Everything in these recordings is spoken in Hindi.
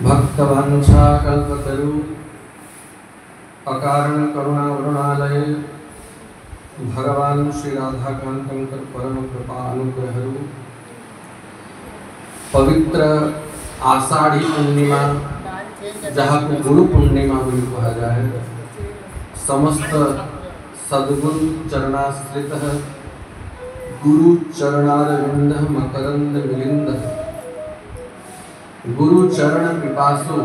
भक्तवांछाकल्पतरु अकारण करुणा वरुणालय भगवान श्री राधाकांतं परम कृपा अनुग्रहरु पवित्र आषाढ़ी पूर्णिमा जहाँ को गुरु पूर्णिमा भी कहा जाए, समस्त सद्गुण चरणाश्रित गुरु चरणारविंद मकरंद मिलिंद गुरु चरण पिपासु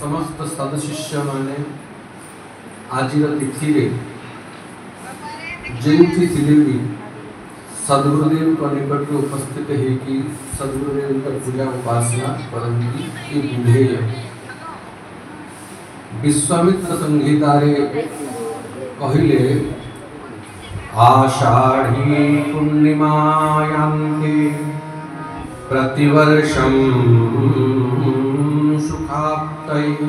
समस्त सदशिष्य माने आज तिथि जेउठी थिले भी सद्गुरुदेव को निकट में उपस्थित है कि सद्गुरुदेव का पूजा उपासना करंती की विधेय विश्वामित्र संहितारे कहले आषाढ़ी पूर्णिमायान्ते प्रतिवर्षं सुखाप्तये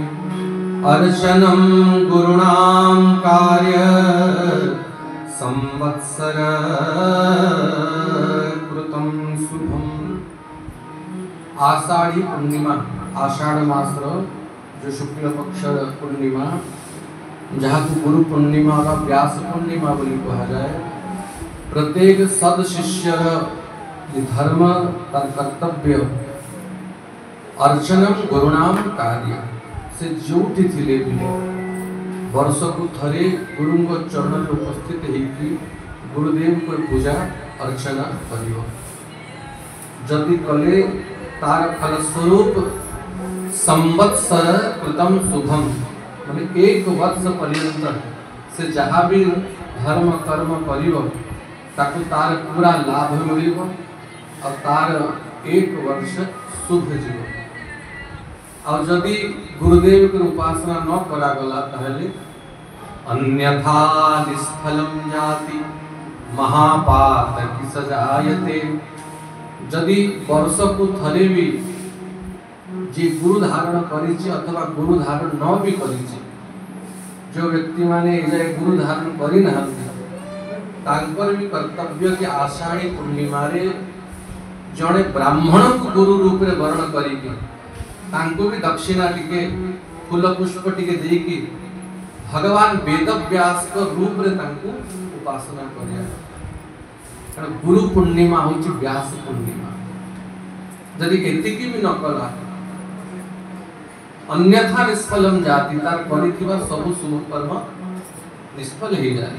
अर्चनं गुरुणां कार्य संवत्सर कृतं शुभम। आषाढ़ी पूर्णिमा, आषाढ़ मास जो शुक्ल पक्ष पूर्णिमा जहाँ को गुरु पूर्णिमा का व्यास पूर्णिमा बोली कहा जाए, प्रत्येक सद शिष्य धर्म का कर्तव्य अर्चनम गुरुणाम कार्य से जोठी थिले भी वर्ष को थरे गुरु को चरण में उपस्थित है कि गुरुदेव को पूजा अर्चना करियो जदि कले तार फलस्वरूप संवत्सर कृतम शुभम माने एक वर्ष पर्यंत से जहाँ भी धर्म कर्म करियो ताकि तार पूरा लाभ मिलिबो और तार एक वर्ष शुभ जीव। और यदि गुरुदेव की उपासना न करा गला ताहले अन्यथा निष्फलम जाति महापात की सजायते। यदि वर्ष को थरे भी जी गुरु धारण करिछि अथवा गुरु धारण न भी करिछि, जो व्यक्ति माने जाय गुरु धारण करि नहंती तांकर भी कर्तव्य कि आषाढ़ी पूर्णिमा रे जड़े ब्राह्मण को गुरु रूप रे वर्ण करिके तांको भी दक्षिणा टिके फूल पुष्प टिके देकी भगवान वेद व्यास को रूप रे तांको उपासना करिया। कारण गुरु पूर्णिमा होछि व्यास पूर्णिमा। यदि एतिकी भी न कला अन्यथा निष्फलम जाति तार करिथिबा सब शुभ कर्म निष्फल ही जाए,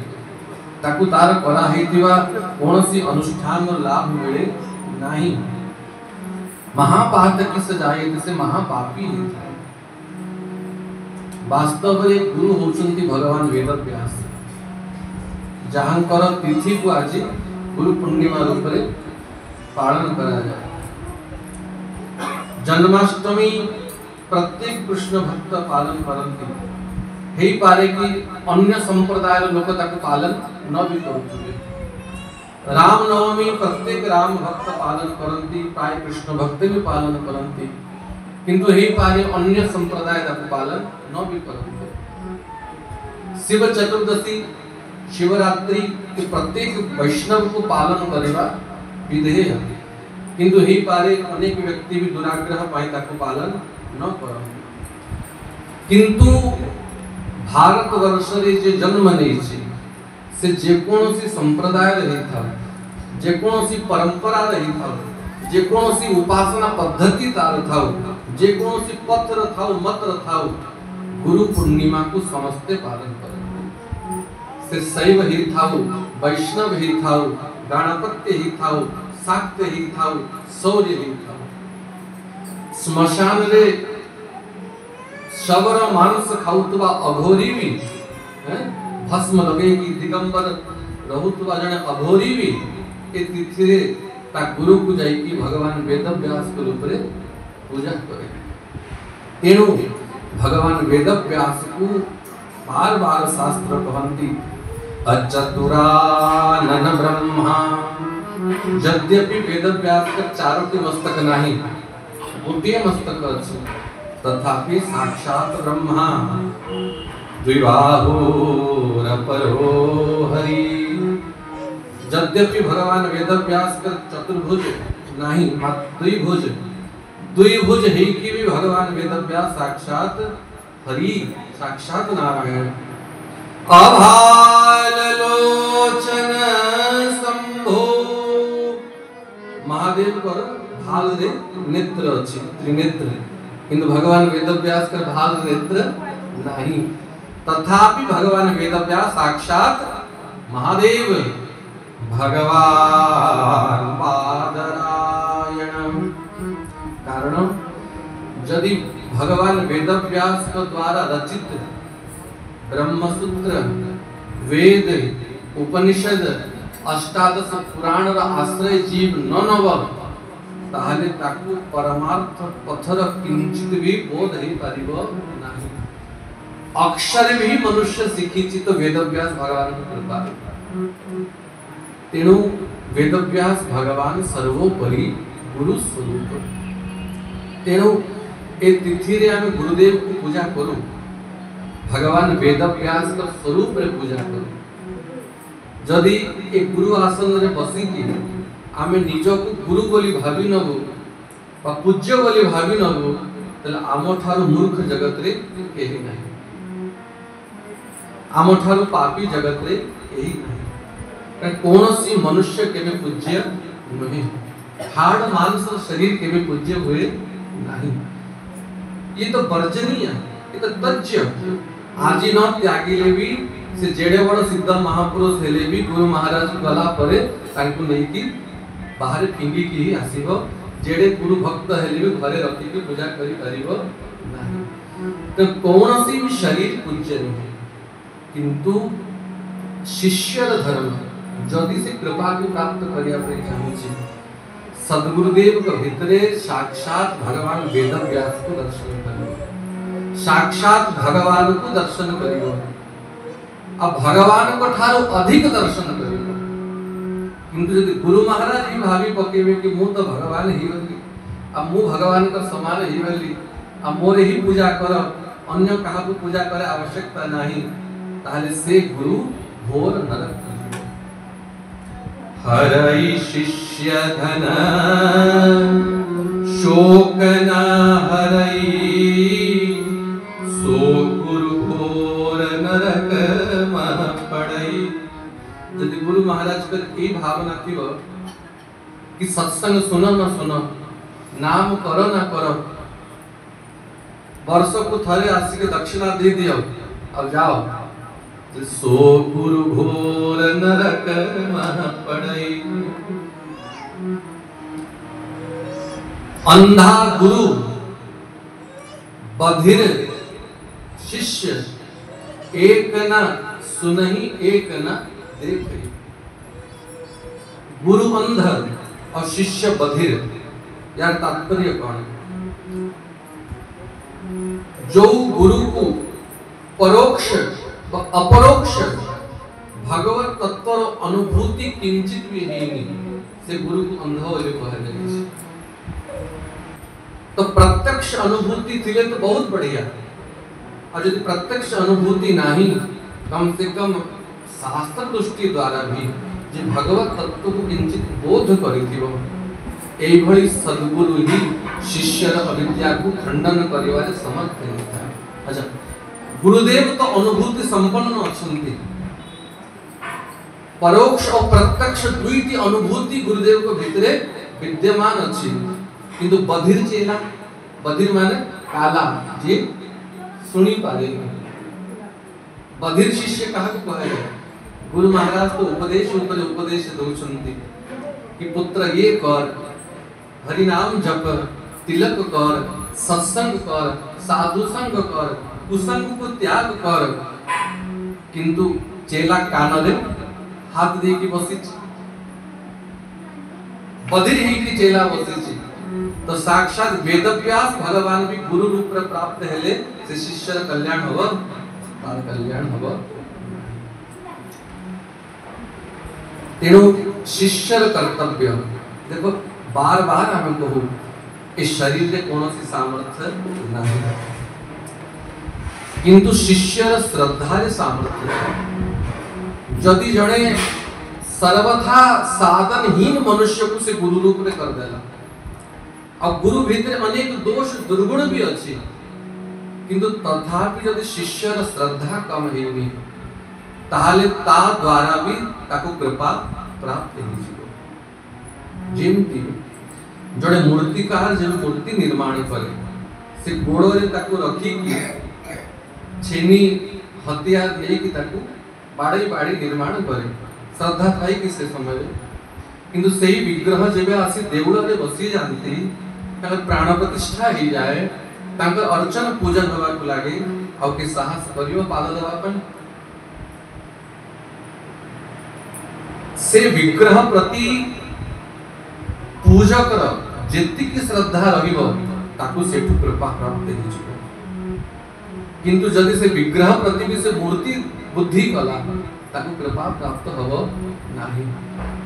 ताकू तार करा हेतिबा कोनसी अनुष्ठान लाभ मिले नहीं। महापात किस जाए से महापापी ही जाए। वास्तव में गुरु होचंती भगवान वेद व्यास जहां कर तिथि को आज गुरु पूर्णिमा रूप रे पालन करा जाए। जन्माष्टमी प्रत्येक कृष्ण भक्त पालन करती हे पारे कि अन्य संप्रदाय लोक ताको पालन न भी करुथिबे। राम नवमी प्रत्येक राम भक्त पालन करती, प्राय कृष्ण भक्त भी पालन करती, किंतु हे पारे अन्य संप्रदाय ताको पालन न भी करथिबे। शिव चतुर्दशी शिवरात्रि के प्रत्येक वैष्णव को पालन करवा विधेय है, किंतु हे पारे अनेक व्यक्ति भी दुराग्रह पाई ताको पालन न करती। किंतु भारत वर्ष रे जे जन्म नहीं से जेकोसी संप्रदाय रही था, जेकोसी परंपरा रही था, जेकोसी उपासना पद्धति तार था, जेकोसी पत्र था मत था, गुरु पूर्णिमा को समझते पालन करते। से शैव ही था, वैष्णव ही था, गणपत्य ही था, शाक्त ही था, शौर्य ही था। स्मशान रे शबर मांस खाउतवा अघोरी भी भस्म लगेगी दिगंबर रहुतवा जने अघोरी भी ए तिथि रे ता गुरु को जाई कि भगवान वेद व्यास को रूप रे पूजा करे। तेणु भगवान वेद व्यास को बार बार शास्त्र कहंती अचतुरानन ब्रह्मा। यद्यपि वेद व्यास का चारोटी मस्तक नहीं गोटे मस्तक अछि, तथापि साक्षात ब्रह्मा द्विबाहुरपरो हरि। यद्यपि भगवान वेद व्यास का चतुर्भुज नहीं द्विभुज द्विभुज है कि भी भगवान वेदव्यास साक्षात हरि साक्षात नारायण अभालोचन शंभो महादेव को भाल रे नेत्र अछि त्रिनेत्र किंतु भगवान वेदव्यास का भाल नेत्र नहीं तथापि भगवान वेदव्यास साक्षात महादेव भगवान बादरायण कारण यदि भगवान वेदव्यास के द्वारा रचित ब्रह्मसूत्र वेद उपनिषद अष्टादश पुराण आश्रय जीव न नव ताहले ताकू परमार्थ पथर किंचित भी बोध ही परिबो नहीं अक्षर भी मनुष्य शिखिछि तो वेदव्यास भगवान की कृपा तेणु वेदव्यास भगवान सर्वोपरि गुरु स्वरूप तेणु ए तिथि रे आमे गुरुदेव को पूजा करू भगवान वेदव्यास का स्वरूप रे पूजा करू जदि एक गुरु आसन रे बसी की आमे निज को गुरु बोली भाबी नबो बा पूज्य बोली भाबी नबो तले आमो थारु मूर्ख जगत रे केही नाही आमो थारु पापी जगत रे केही नाही कौनसी मनुष्य केवे पूज्य नहीं हाड़ मांस शरीर केवे पूज्य हुए नहीं ये तो वर्जनीय ये तो तज्य आजी न त्यागिले भी से जेडे बड़ सिद्ध महापुरुष हेले भी गुरु महाराज गला परे तांकु नहीं कि बाहर फिंगी की ही आसीबो जेडे गुरु भक्त हेले भी घरे रखी के पूजा करी परिबो नहीं तो कौनसी भी शरीर पूज्य नहीं किंतु शिष्यर धर्म जदि से कृपा को प्राप्त करिया पे चाहूची सद्गुरुदेव के भितरे साक्षात भगवान वेदव्यास को दर्शन करियो साक्षात भगवान को दर्शन करियो अब भगवान को ठारो अधिक दर्शन करियो किंतु यदि गुरु महाराज ही भावी पकेबे कि मु तो भगवान ही बली अब मु भगवान का समान ही बली अब मोरे ही पूजा कर अन्य कहा को पूजा करे आवश्यकता नहीं ताले से गुरु घोर नरक हरई शिष्य धन शोक न हरई सो गुरु घोर नरक मह पड़ई यदि गुरु महाराज कर ई भावना थिबो कि सत्संग सुनो न सुनो नाम करो न करो वर्ष को थरे आसी के दक्षिणा दे दियो अब जाओ सो गुरु घोर नरक मह पड़ई अंधा गुरु बधिर शिष्य एक न सुनहि एक न देखे गुरु अंध और शिष्य बधिर यार तात्पर्य कौन जो गुरु को परोक्ष व अपरोक्ष भगवत तत्व अनुभूति किंचित भी नहीं से गुरु को अंध होले कहले तो प्रत्यक्ष अनुभूति थिले तो बहुत बढ़िया और यदि प्रत्यक्ष अनुभूति नहीं कम से कम शास्त्र दृष्टि द्वारा भी जे भगवत तत्व को किंचित बोध करिथिबो एई भली सद्गुरु ही शिष्यर अविद्या को खंडन करिवारे समर्थ है। अच्छा गुरुदेव तो अनुभूति संपन्न अछंती परोक्ष और प्रत्यक्ष दुईटी अनुभूति गुरुदेव को भितरे विद्यमान अछि किंतु बधिर चेला बधिर माने काला जे सुनी पारे बधिर शिष्य कहा को कहे गुरु महाराज तो उपदेश ऊपर उपदेश दउछंती कि पुत्र ये कर हरि नाम जप तिलक कर सत्संग कर साधु संग कर कुसंग को त्याग कर किंतु चेला कान रे हाथ दे की बसी बधिर ही की चेला बसी तो साक्षात वेदव्यास भगवान भी गुरु रूप रे प्राप्त हेले से शिष्य कल्याण होव तार कल्याण होव तेणु शिष्यर कर्तव्य देखो बार बार हमें कहू इस शरीर रे कोनोसी सामर्थ्य नहीं किंतु शिष्यर श्रद्धा रे सामर्थ्य जदि जणे सर्वथा साधनहीन मनुष्य को से गुरु रूप में कर देला। अब गुरु भीतर अनेक दोष दुर्गुण भी अच्छी, किंतु तथापि यदि शिष्यर श्रद्धा कम हेनी ताहले ता द्वारा भी ताको कृपा प्राप्त हो जिवो। जेमती जड़े मूर्तिकार जो मूर्ति निर्माण करे से गोड़ रे ताको रखी की छेनी हथियार दे कि ताको बाड़ी बाड़ी निर्माण करे श्रद्धा थाई कि से समय किंतु सेही विग्रह जेबे आसी देउळ रे बसी जानती ताके प्राण प्रतिष्ठा ही जाए ताके अर्चन पूजन होवा को लागे आ के साहस करियो पाद देवा पण से विग्रह प्रति पूजक जेति की श्रद्धा रहिबो ताकू सेठु कृपा प्राप्त हो जिवो। किंतु जदि से विग्रह प्रति भी से मूर्ति बुद्धि कला ताकू कृपा प्राप्त हबो नाही।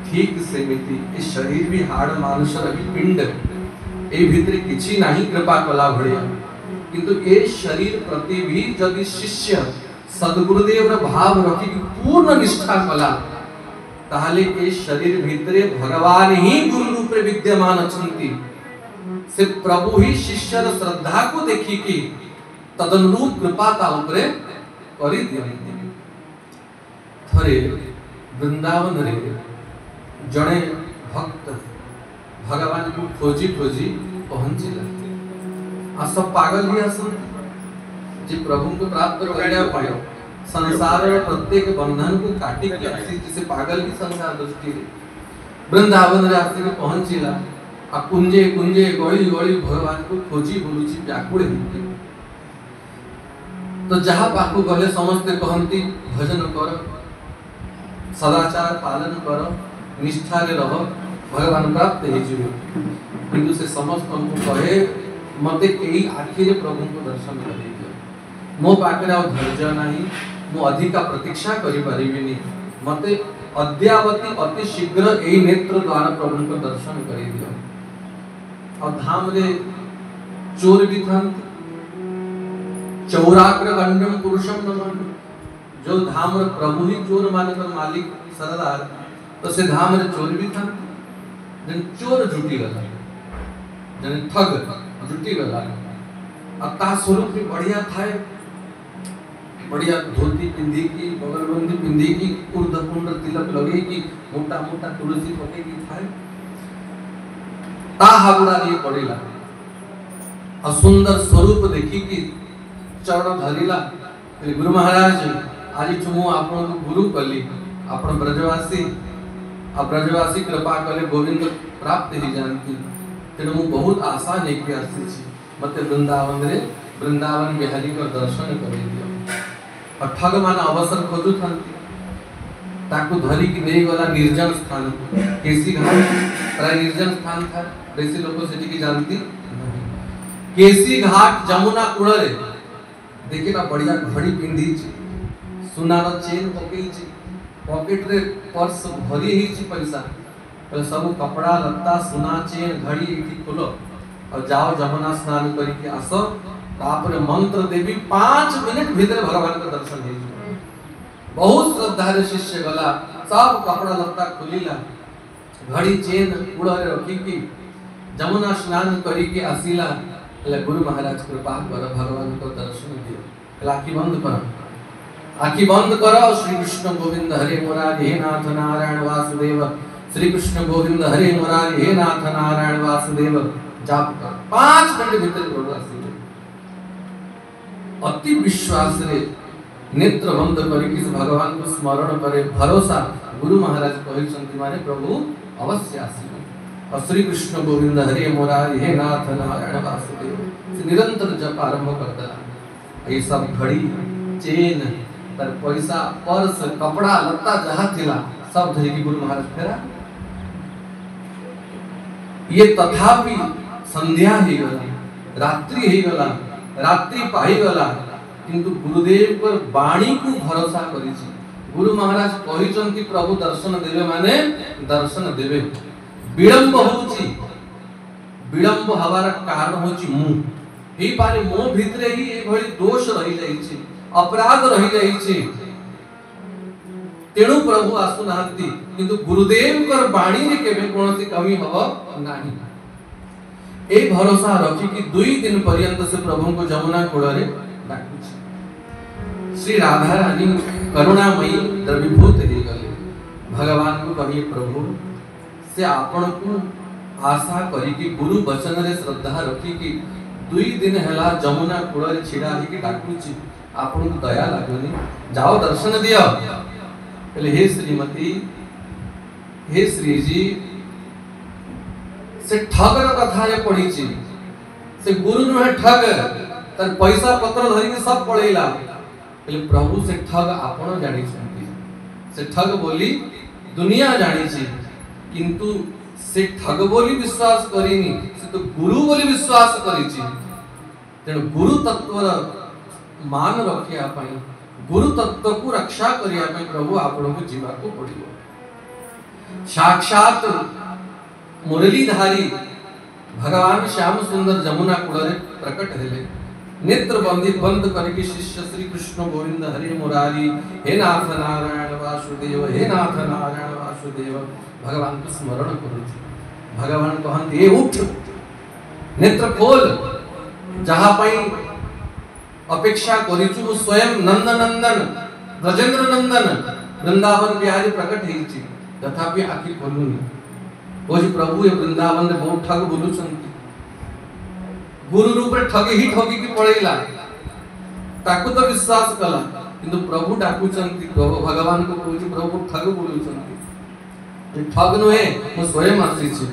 ठीक सेमिति ए शरीर भी हाड़ मानुष रही पिंड ए भीतर किछि नाही कृपा कला भड़िया, किंतु ए शरीर प्रति भी जदि शिष्य सद्गुरुदेव र भाव रखी पूर्ण निष्ठा कला ताहले ए शरीर भीतरे भगवान ही गुरु रूप में विद्यमान अछंती से प्रभु ही शिष्यर श्रद्धा को देखी कि तदनुरूप कृपा ता उपरे करि दियंती। थरे वृंदावन रे जणे भक्त भगवान को खोजी खोजी पहुंचिला आ सब पागल ही असन जे प्रभु को प्राप्त करया पायो संसार में प्रत्येक बंधन को काटी के जैसे पागल की संसार दृष्टि वृंदावन रे आस्ते पहुंचिला आ कुंजे कुंजे गली गली भगवान को खोजी बोलुची व्याकुल हिंदी। तो जहां पाकु गले समस्त कहंती भजन कर सदाचार पालन कर निष्ठा रे रह भगवान प्राप्त हे जिवो। किंतु से समस्त को कहे मते एई आखिर प्रभु को दर्शन करे मो पाकरे आ धैर्य नाही मो अधिका प्रतीक्षा करि परिबिनी मते अद्यावती अति शीघ्र एई नेत्र द्वारा प्रभु को दर्शन करि दियो। और धाम रे चोर भी थन चौराग्र गण्यम पुरुषम नमन जो धाम रे प्रभु ही चोर मानकर मालिक सरदार तो से धाम रे चोर भी थन जन चोर जुटी गला जन ठग जुटी गला अता स्वरूप भी बढ़िया थाए बढ़िया धोती पिंदी की बगलबंदी पिंदी की कुर्द कुंड तिलक लगे की मोटा मोटा तुलसी पके की थाए ता हावड़ा लिए पड़ेला और सुंदर स्वरूप देखी की चरण धरिला गुरु महाराज आज तुमु आपन को गुरु कली आपन ब्रजवासी आ ब्रजवासी कृपा कले गोविंद प्राप्त ही जानती तेणु मु बहुत आशा लेके आसी छी मते वृंदावन रे वृंदावन बिहारी का दर्शन करे दियो। और ठग मान अवसर खोजु थांती ताकू धरी की नहीं गला निर्जन स्थान केसी घाट प्राय निर्जन स्थान था बेसी लोग सेठी की जानती केसी घाट जमुना कूल रे देखि ना बढ़िया घड़ी पिंदी छी सुनार चेन पकेई छी पॉकेट रे पर्स भरी ही छी पैसा पहले सब कपड़ा लत्ता सुना चेन घड़ी इठी खोलो और जाओ जमुना स्नान करी के आसो तापर मंत्र देवी 5 मिनट भीतर भगवान का दर्शन हे बहुत श्रद्धा रे शिष्य गला सब कपड़ा लत्ता खुलीला घड़ी चेन कूड़ा रे रखी की जमुना स्नान करी के आसीला ले गुरु महाराज कृपा कर भगवान को दर्शन दियो। आखी बंद करो श्री कृष्ण गोविंद हरे मुरारी हे नाथ नारायण वासुदेव श्री कृष्ण गोविंद हरे मुरारी हे नाथ नारायण वासुदेव जाप कर 5 मिनट भीतर प्रभु आसीले अति विश्वास रे नेत्र बंद करी कि भगवान को स्मरण करे भरोसा गुरु महाराज कहिसंति माने प्रभु अवश्य आसीले और श्री कृष्ण गोविंद हरे मुरारी हे नाथ नारायण वासुदेव निरंतर जप आरंभ करता ये सब घड़ी चेन तर पैसा पर्स कपड़ा लत्ता जहां थिला सब धरी की गुरु महाराज फेरा ये तथापि संध्या ही गला रात्रि ही गला रात्रि पाई गला किंतु गुरुदेव पर वाणी को भरोसा करी छी गुरु महाराज कहिचंती प्रभु दर्शन देवे माने दर्शन देवे विलंब होची विलंब हवार कारण होची मु ही पारे मो भितरे ही ए भली दोष रही जाई छी अपराध रही जाई छी तेणु प्रभु आसु नाहंती किंतु गुरुदेव कर बाणी रे केबे कोनोसी कमी हो नाही। ए भरोसा रखी कि 2 दिन पर्यंत से प्रभु को जमुना कूल रे डाकुछि। श्री राधा रानी करुणामयी द्रवीभूत हे गले। भगवान को कहिए प्रभु से आपण को आशा करी कि गुरु वचन रे श्रद्धा रखी कि 2 दिन हला जमुना कूल रे छिड़ा ही कि डाकुछि, आपण को दया लागोनी, जाओ दर्शन दियो। कहले हे श्रीमती, हे श्री जी, से ठगर कथा रे पड़ी छी, से गुरु नुहे ठग, तर पैसा पत्र धरि के सब पळेला। कहले प्रभु से ठग आपण जानि छथि, से ठग बोली दुनिया जानि छी, किंतु से ठग बोली विश्वास करिनी, से तो गुरु बोली विश्वास करि छी। तेणु गुरु तत्वर मान रखिया पई, गुरु तत्व को रक्षा करिया पई प्रभु आपण को जीवा को पड़ियो। साक्षात मुरलीधारी भगवान श्याम सुंदर जमुना कूल रे प्रकट हेले। नेत्र बंदी बंद करके शिष्य श्री कृष्ण गोविंद हरे मुरारी, हे नाथ नारायण वासुदेव, हे नाथ नारायण वासुदेव भगवान को स्मरण करू। भगवान कहते ए उठ, नेत्र खोल, जहाँ पई अपेक्षा करिछु स्वयं नंद नंदन ब्रजेंद्र नंदन वृंदावन बिहारी प्रकट हेछि, तथापि आखि खोलुनी। ओज प्रभु ए वृंदावन रे बहुत ठग बोलुछंती, गुरु रूप रे ठगी ही ठगी की पड़ेला, ताकू तो विश्वास कला, किंतु प्रभु डाकुचंती, प्रभु भगवान को कहूछि प्रभु ठग बोलुछंती, ये ठग नुहे, मो स्वयं आसीछि।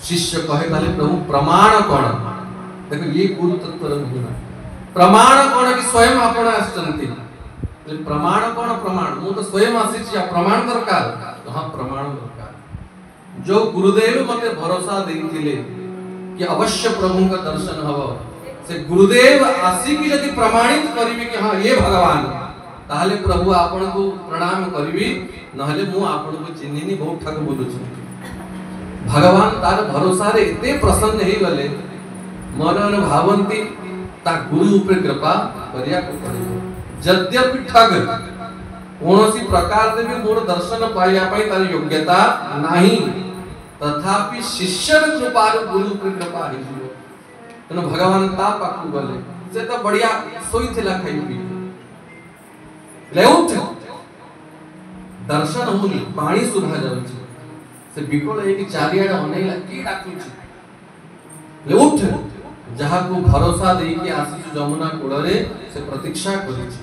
शिष्य कहे ताले प्रभु प्रमाण कोन? देखो ये गुरु तत्व महिमा, प्रमाण कोन कि स्वयं आपण आछंती। प्रमाण कोन? प्रमाण मो तो स्वयं आसीछि, प्रमाण दरकार। हां प्रमाण दरकार। जो गुरुदेव मते भरोसा देथिले कि अवश्य प्रभु का दर्शन हबो, से गुरुदेव आसी कि यदि प्रमाणित करिवे कि हां ये भगवान, ताले प्रभु आपण को प्रणाम करिवी, नहले मु आपण को चिन्हिनी बहुत ठग बोलुछु। भगवान तार भरोसा रे एते प्रसन्न हे गले, मन मन भावंती ता गुरु ऊपर कृपा करिया को पड़े। यद्यपि ठग कोनोसी प्रकार दे भी मोर दर्शन पाइया पई तार योग्यता नाही, तथापि शिष्य कृपा रे गुरु ऊपर कृपा हे जिवो। तनो भगवान ता पाकु गले, से तो बढ़िया सोई थिला खाई पी ले उठ, दर्शन होनी, पानी सुभा जाउछि, से बिकल है कि चारियाडे अनेला की डाकुछि, ले उठ, जहा को भरोसा देई कि आसी जमुना कूल रे से प्रतीक्षा करिछि,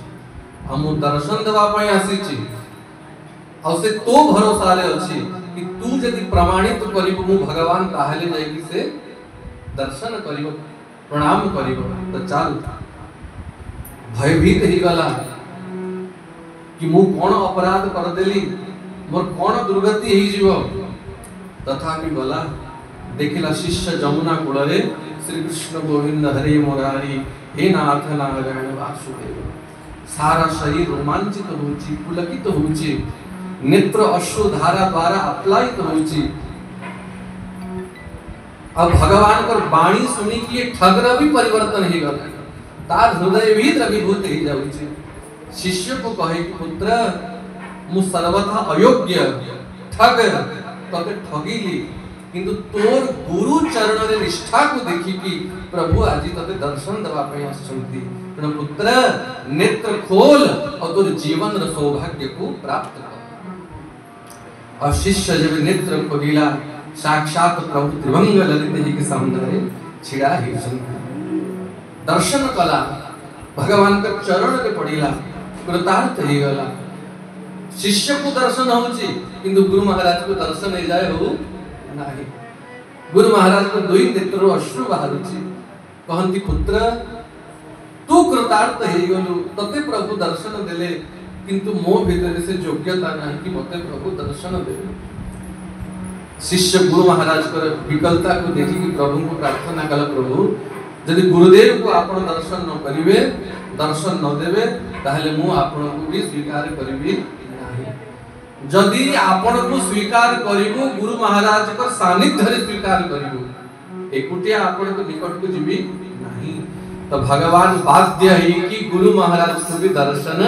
हम दर्शन देवा पई आसीछि, आ से तो भरोसा रे अछि कि तू यदि प्रमाणित करिबो मु भगवान, ताहले जाई कि से दर्शन करिबो, प्रणाम करिबो। तो चल भयभीत ही गला कि मु कोन अपराध कर देली, मोर कोन दुर्गति ही जीवो। तथापि गला, देखिला शिष्य जमुना कूल रे श्री कृष्ण गोविंद हरे मुरारी, हे नाथ नारायण वासुदेव। सारा शरीर रोमांचित होउची, पुलकित होउची, नेत्र अश्रु धारा द्वारा अप्लायित होउची। अब भगवान कर बाणी सुनी कि ये ठगर भी परिवर्तन ही गला, तार हृदय भी द्रवीभूत ही जाउची। शिष्य को कहे कि पुत्र मु सर्वथा अयोग्य ठग तते ठगिली, किंतु तोर गुरु चरण रे निष्ठा को देखि कि प्रभु आज तते दर्शन देवा पई आछंती। तेणु पुत्र नेत्र खोल और तोर जीवन र सौभाग्य को प्राप्त कर। और शिष्य जब नेत्र खोलिला, साक्षात प्रभु त्रिभंग ललित जी के सामने छिड़ा ही दर्शन कला, भगवान का चरण के पड़िला, कृतार्थ ही गला। शिष्य को दर्शन होउची, किंतु गुरु महाराज को दर्शन नहीं जाए हो नाही। गुरु महाराज को 2 नेत्र अश्रु बाहरुची, कहंती पुत्र तू कृतार्थ हे गलु, तते प्रभु दर्शन देले, किंतु मो भीतर से योग्यता नाही कि मते प्रभु दर्शन देले। शिष्य गुरु महाराज को विकलता को देखि कि प्रभु को प्रार्थना कला, प्रभु यदि गुरुदेव को आपण दर्शन न करिवे, दर्शन न देवे, ताहले मु आपण को भी स्वीकार करिवि नाही। जदि आपण को स्वीकार करिवो, गुरु महाराज को सानिध्य रे स्वीकार करिवो, एकुटिया आपण को निकट को जिबि नाही। तो भगवान बाध्य है कि गुरु महाराज को भी दर्शन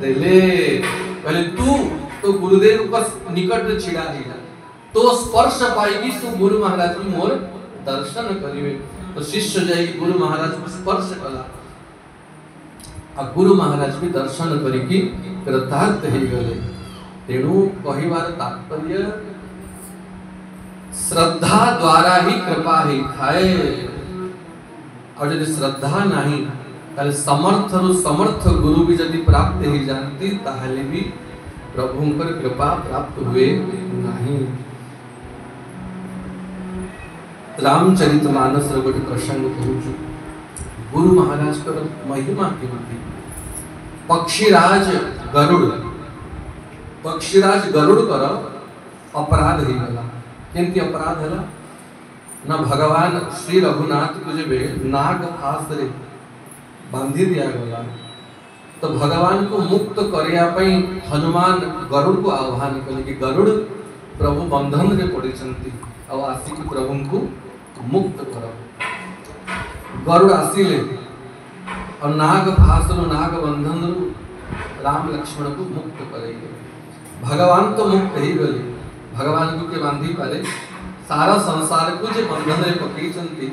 देले। कहले तू तो गुरुदेव का निकट छिड़ा दिला तो स्पर्श पाएगी तो गुरु महाराज भी मोर दर्शन करिवे। तो शिष्य जाई गुरु महाराज को स्पर्श कला आ गुरु महाराज भी दर्शन करिकी कृतार्थ हे गले। तेणु कहिबार तात्पर्य श्रद्धा द्वारा ही कृपा ही थाए और यदि श्रद्धा नहीं ताले समर्थ रु समर्थ गुरु भी यदि प्राप्त ही जानती ताहले भी प्रभुंकर कृपा प्राप्त हुए नहीं। रामचरितमानस रो गोटे प्रसंग कहूछु। गुरु महाराज कर महिमा केमती पक्षीराज गरुड़ कर अपराध ही गला। केमती अपराध हला ना भगवान श्री रघुनाथ को जेबे नाग फास रे बांधी दिया गला तो भगवान को मुक्त करिया पई हनुमान गरुड़ को आह्वान कले कि गरुड़ प्रभु बंधन रे पड़िचंती और आसिक प्रभु को मुक्त करो। गरुड़ आसिले और नाग फास रो नाग बंधन रो राम लक्ष्मण को मुक्त करेगे। भगवान तो मुक्त ही गले भगवान को के बांधी पारे सारा संसार को जे बंधन रे पकईचंती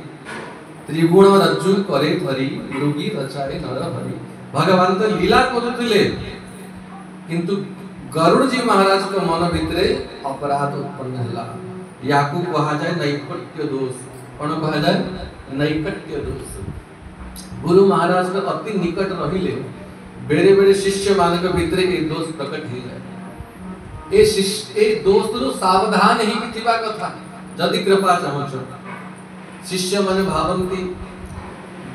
त्रिगुण रज्जु करे धरी रोगी रचाए नर हरि। भगवान तो लीला करुथिले किंतु गरुड़ जी महाराज के मन भितरे अपराध उत्पन्न हला। याकू कहा जाए नैकट्य दोष। कौन कहा जाए नैकट्य दोष। गुरु महाराज के अति निकट रहिले बेरे बेरे शिष्य मान के भितरे ए दोष प्रकट ही जाए। ए शिष्य ए दोष रु सावधान ही थिबा कथा जदि कृपा चाहछ। शिष्य माने भावंती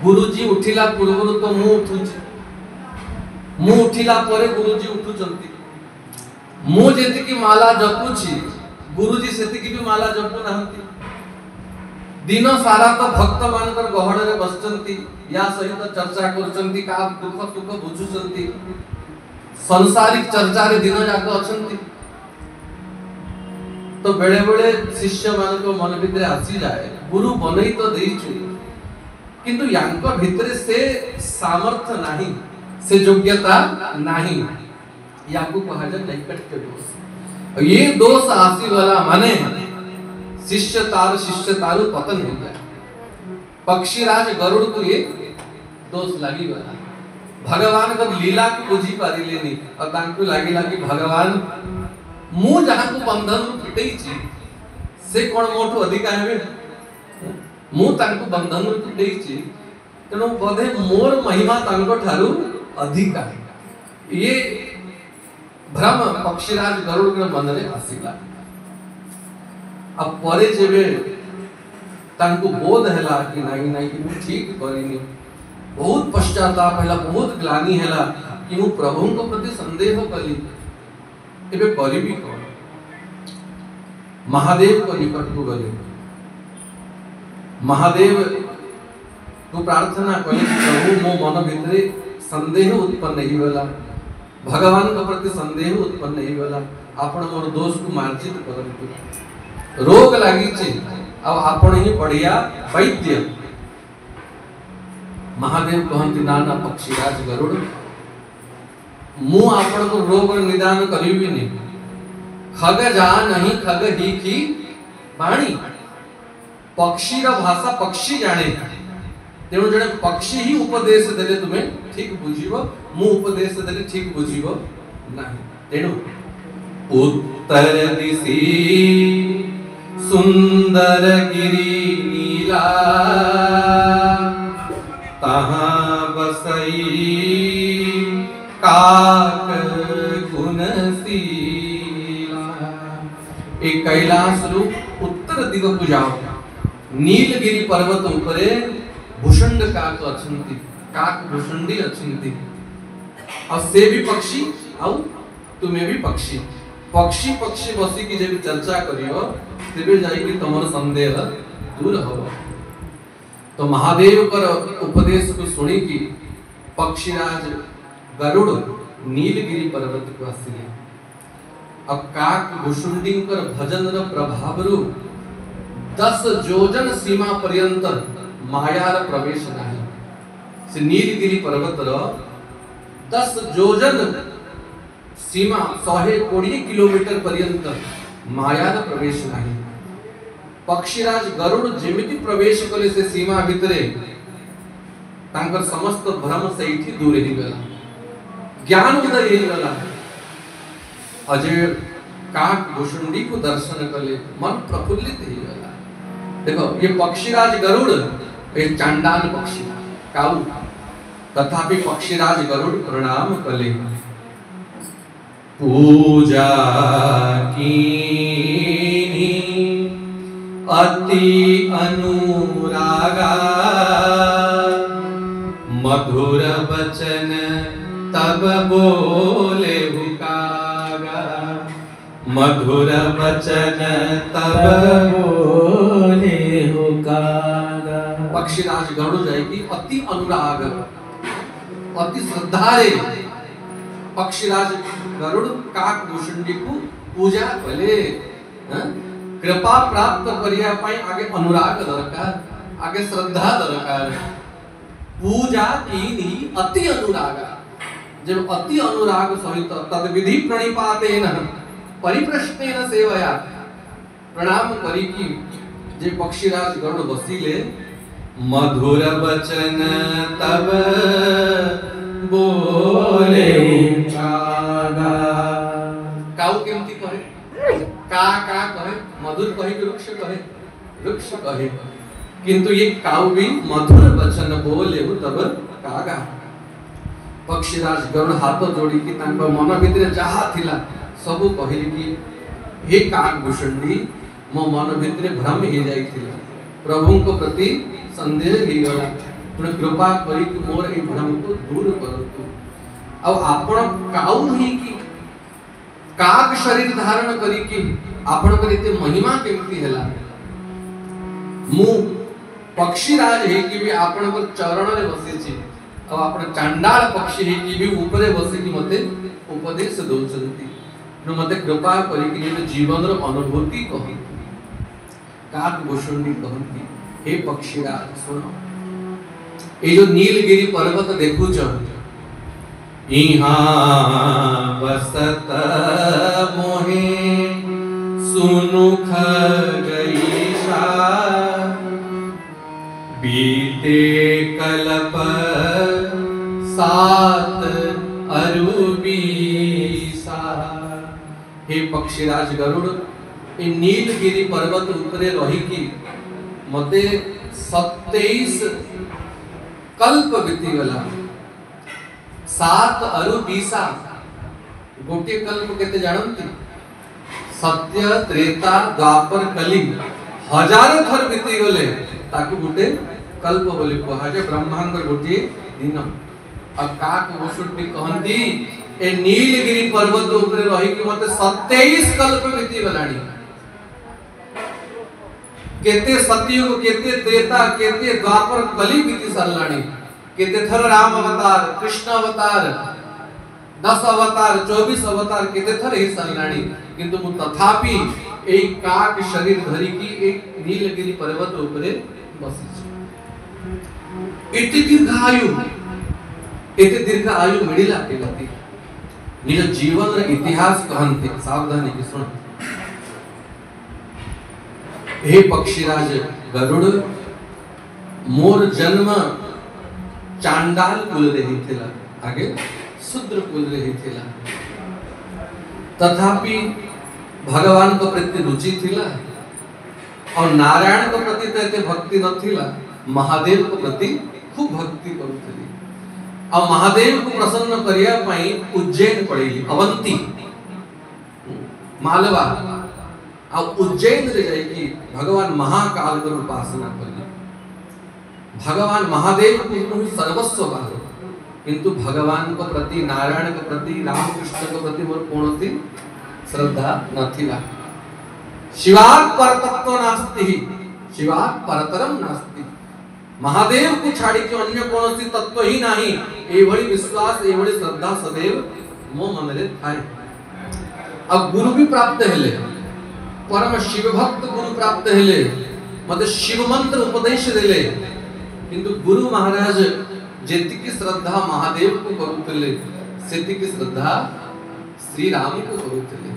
गुरुजी उठिला पूर्व तो मु उठुची मु उठिला परे गुरुजी उठुचंती मु जेति की माला जपुची गुरुजी सेति की भी माला जपु नाहंती। दिन सारा तो भक्त मानकर गहण रे बसचंती या सहित चर्चा करचंती का दुख सुख बुझुचंती संसारिक चर्चा रे दिन जाक अछंती। तो बेले बेले शिष्य मान को मन भितरे आसी जाए गुरु बनई तो देइछु किंतु यांक भितरे से सामर्थ्य नहीं से योग्यता नहीं। याकू कहा जाए नैकट्य दोष। ये दोष आसी वाला माने शिष्य तारु पतन हो गया। पक्षीराज गरुड़ को ये दोष लगी वाला भगवान का लीला को बुझी पारी लेनी और तांकु लागी लागी भगवान मु जहां को बंधन फिटई छी से कोन मोठो अधिकार हेबे मु तांकु बंधन फिटई छी तेनो बोधे मोर महिमा तांको ठारू अधिकार। ये भ्रम पक्षीराज गरुड़ के मन रे आसीला। अब परे जेबे तांको बोध हैला कि नहीं नहीं कि मु ठीक करिनी बहुत पश्चाताप हैला बहुत ग्लानि हैला कि मु प्रभु को प्रति संदेह कली एबे करिबी कोन। महादेव को निकट को गले महादेव को प्रार्थना कले प्रभु मो मन भितरे संदेह उत्पन्न ही होला भगवान के प्रति संदेह उत्पन्न ही होला आपण मोर दोष को मार्जित करंतु रोग लागी छी अब आपण ही बढ़िया वैद्य। महादेव कहंती नाना पक्षीराज गरुड़ मु आपण को रोग निदान करिबी नहीं खग जा नहीं खग ही की वाणी पक्षी रा भाषा पक्षी जाने तेणु जने पक्षी ही उपदेश देले तुम्हें ठीक बुझिबो मु उपदेश देले ठीक बुझिबो नहीं। तेणु उत्तर दिशि सुंदर गिरि नीला तहां बसई काक गुणशीला। एक कैलाश रु उत्तर दिग को जाओ नीलगिरी पर्वत उपरे भूषंड काक अछंती काक भूषंडी अछंती और से भी पक्षी आउ तुम्हें भी पक्षी पक्षी पक्षी बसी की जब चर्चा करियो तेबे जाई कि तमर संदेह दूर हो। तो महादेव कर उपदेश को सुनी कि पक्षीराज गरुड़ नीलगिरी पर्वत को आसिले अब काक भुषुंडी कर भजन र प्रभाव रु 10 योजन सीमा पर्यंत मायार प्रवेश नहीं से नीलगिरी पर्वत र 10 योजन सीमा 120 किलोमीटर पर्यंत मायार प्रवेश नहीं। पक्षीराज गरुड़ जेमिति प्रवेश कले से सीमा भितरे तांकर समस्त भ्रम सहित दूर ही गला, ज्ञान उदय ही गला। अजय काक भुषुंडी को दर्शन कले मन प्रफुल्लित ही गला। देखो ये पक्षीराज गरुड़ ये चांडाल पक्षी काऊ, तथापि पक्षीराज गरुड़ प्रणाम कले। पूजा कीनी अति अनुरागा, मधुर बचन तब बोले हुकागा, मधुर बचन तब बोले हुकागा। पक्षीराज गरुड़ जाएगी अति अनुराग अति श्रद्धा रे पक्षीराज गरुड़ काक भुषुंडी को पूजा कले। कृपा प्राप्त करिया पाई आगे अनुराग दरकार, आगे श्रद्धा दरकार। पूजा कीनी अति अनुरागा, जब अति अनुराग सहित तद विधि प्रणिपातेन परिप्रश्नेन सेवया प्रणाम करी की जे पक्षीराज गरुड़ बसीले। मधुर बचन तब बोले कागा, काऊ केमती कहे का कहे, मधुर कहे कि वृक्ष कहे, वृक्ष कहे, किंतु ये काऊ भी मधुर वचन बोले तब कागा। पक्षीराज गरुड़ हाथ जोड़ी की तांको मन भितर जहा थिला सबु कहिली कि हे काक भुषुंडी मो मन भितर भ्रम ही जाइथिला, प्रभु को प्रति संदेह ही गला, तुम कृपा करी कि मोर ए भ्रम को दूर करतु। अब आपण काऊ ही कि काक शरीर धारण करी कि आपण करिते महिमा केमती हैला। मु पक्षीराज है कि भी आपण को चरण रे बसिछि, अब आपण चांडाल पक्षी है कि भी ऊपरे बसि कि मते उपदेश दोचंती, न मते कृपा करी कि जे जीवन रो अनुभूति कहि। काक भुषुंडी कहंती हे पक्षीराज सुनो, ये जो नीलगिरी पर्वत देखु छ इहाँ बसत मोहे सुनु खगईशा, बीते कल्प 7 अरु 20। हे पक्षीराज गरुड़ ये नीलगिरी पर्वत ऊपरे रही की मते 27 कल्प बीती गला। 7 अरु 20 गोटे कल्प केते जानंती? सत्य त्रेता द्वापर कली 1000 थर बीती गले ताकु गोटे कल्प बोली कहाजे। ब्रह्मांड गोटे दिन। अब काक भुषुंडी कहंती ए नीलगिरी पर्वत ऊपर रही कि मते 27 कल्प बीती गलानी। केते सतयुग, केते त्रेता, केते द्वापर कली बीती सरलानी, केते थर राम अवतार, कृष्ण अवतार, 10 अवतार, 24 अवतार केते थर ही सरलानी, किंतु मु तथापि एई काक शरीर धरी की एक नीलगिरी पर्वत ऊपर बसी। इति दीर्घ आयु मिलिला केलती निज जीवन रे इतिहास कहंते। सावधानी की सुन। हे पक्षीराज गरुड़ मोर जन्म चांडाल कुल रे हिथिला, आगे शूद्र कुल रे हिथिला, तथापि भगवान को प्रति रुचि थिला और नारायण को प्रति तो भक्ति नथिला, महादेव को प्रति खूब भक्ति करुथली। और महादेव को प्रसन्न करिया पई उज्जैन पड़ेली, अवंती मालवा और उज्जैन रे जाई कि भगवान महाकाल को उपासना करी। भगवान महादेव को सर्वस्व बाहर, किंतु भगवान को प्रति, नारायण को प्रति, रामकृष्ण को प्रति मोर कोनोसी श्रद्धा नथिला। शिवात् परतत्व नास्ति, शिवात् परतरम नास्ति। महादेव को छाड़ी के अन्य कोनोसी तत्व ही नहीं, एवढी विश्वास एवढी श्रद्धा सदैव मो मन रे थाए। अब गुरु भी प्राप्त हेले, परम शिव भक्त गुरु प्राप्त हेले, मते शिव मंत्र उपदेश देले, किंतु गुरु महाराज जेतिकी श्रद्धा महादेव को करुतले सेतिकी श्रद्धा श्री राम को करुले,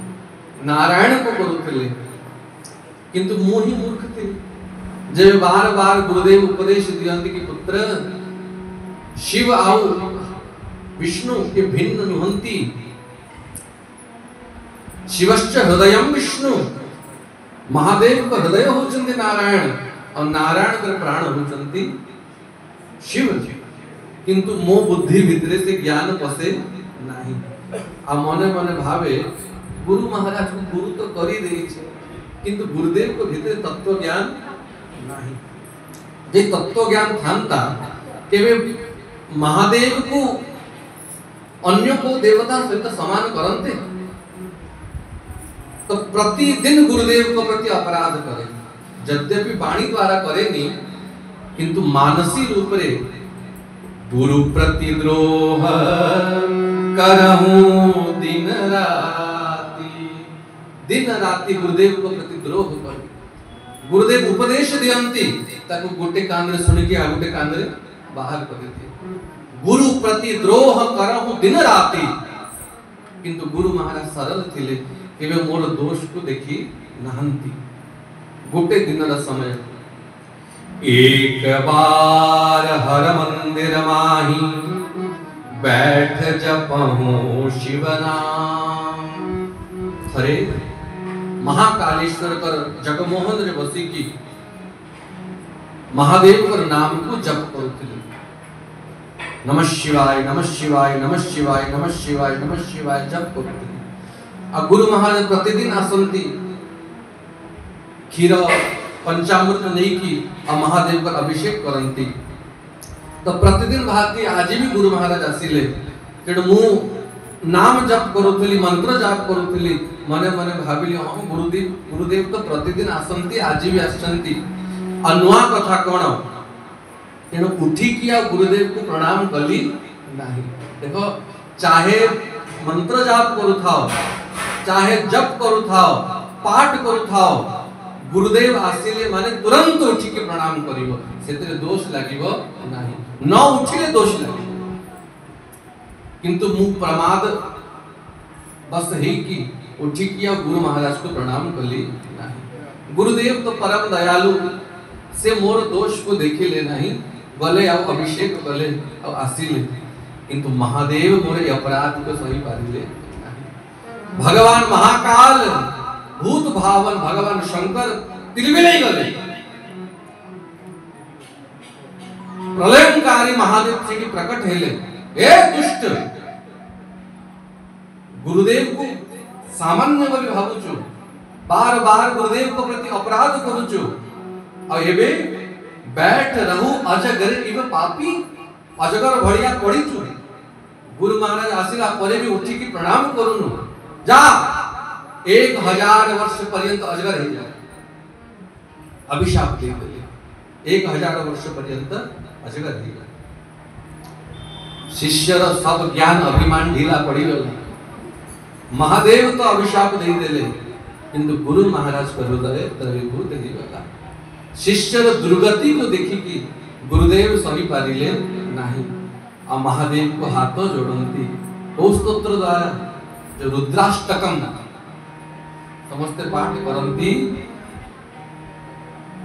नारायण को करुले, किंतु मोही मूर्ख थे। जब बार बार गुरुदेव उपदेश दियंती कि पुत्र शिव आउ विष्णु के भिन्न नुहंती, शिवश्च हृदयम विष्णु, महादेव का हृदय होचंती नारायण और नारायण का प्राण होचंती शिव, किंतु मो बुद्धि भितरे से ज्ञान पसे नहीं। आ मने मने भावे गुरु महाराज को गुरु तो करी देई छे, किंतु गुरुदेव को भितरे तत्व ज्ञान नहीं। जे तत्व ज्ञान थांता केवे महादेव को अन्य को देवता सहित समान करते, तो प्रतिदिन गुरुदेव को प्रति अपराध करे, यद्यपि वाणी द्वारा करेनी किंतु मानसी रूप रे गुरु प्रति द्रोह करहूं दिन राति, दिन राति गुरुदेव को प्रति द्रोह करे। गुरुदेव उपदेश दियंती ताको गोटे कान रे सुनि के आ गोटे कान रे बाहर कर देते। गुरु प्रति द्रोह करहूं दिन राति, किंतु गुरु महाराज सरल थिले, केवे मोर दोष को देखी नहंती। गोटे दिन रा समय एक बार हर मंदिर माही बैठ जपहूं शिव नाम। थरे महाकालेश्वर कर जगमोहन रे बसी की महादेव कर नाम को जप करुथिले। नमः शिवाय नमः शिवाय नमः शिवाय नमः शिवाय नमः शिवाय जप करुथिले। आ गुरु महाराज प्रतिदिन आसंती क्षीर पंचामृत नहीं की आ महादेव का अभिषेक करंती। तो प्रतिदिन भाती आज भी गुरु महाराज आसिले, तेणु मु नाम जप करुथली, मंत्र जप करुथली, मने मने भाबिली हम गुरुदेव तो प्रतिदिन आसंती, आज भी आसंती, अनुआ कथा कोन, तेणु उठी किया गुरुदेव को प्रणाम कली नहीं। देखो चाहे मंत्र जाप करुथाओ, चाहे जप करुथाओ, पाठ करुथाओ, गुरुदेव आसिले माने तुरंत उठी के प्रणाम करिवो, सेतरे दोष लागिवो नाही, न उठिले दोष लागिवो। किंतु मु प्रमाद बस है कि उठी किया गुरु महाराज को प्रणाम कली नहीं। गुरुदेव तो परम दयालु से मोर दोष को देखे ले नहीं, गले आओ अभिषेक गले और आसिले, किंतु महादेव मोरे अपराध को सही पारिले नहीं। भगवान महाकाल भूत भावन भगवान शंकर तिलमिले गले, प्रलयंकारी महादेव जी की प्रकट हेले, ए दुष्ट गुरुदेव को सामान्य बोली भावुछु, बार बार गुरुदेव को प्रति अपराध करुछु, और एबे बैठ रहू अजगर इव पापी, अजगर भड़िया पड़ीछु। गुरु महाराज आसिला परे भी उठी की प्रणाम करुनु, जा 1000 वर्ष पर्यंत अजगर हे जा, अभिशाप दे देले, 1000 वर्ष पर्यंत अजगर हे जा। शिष्यर सब ज्ञान अभिमान ढीला पड़ी गला, महादेव तो अभिशाप दे देले, किंतु गुरु महाराज को हृदय द्रवीभूत हे गला। शिष्यर दुर्गति को देखी कि गुरुदेव सही पारिले नहीं, आ महादेव को हाथ जोड़ती ओ स्तोत्र द्वारा जो रुद्राष्टकम समस्त पाठ करती,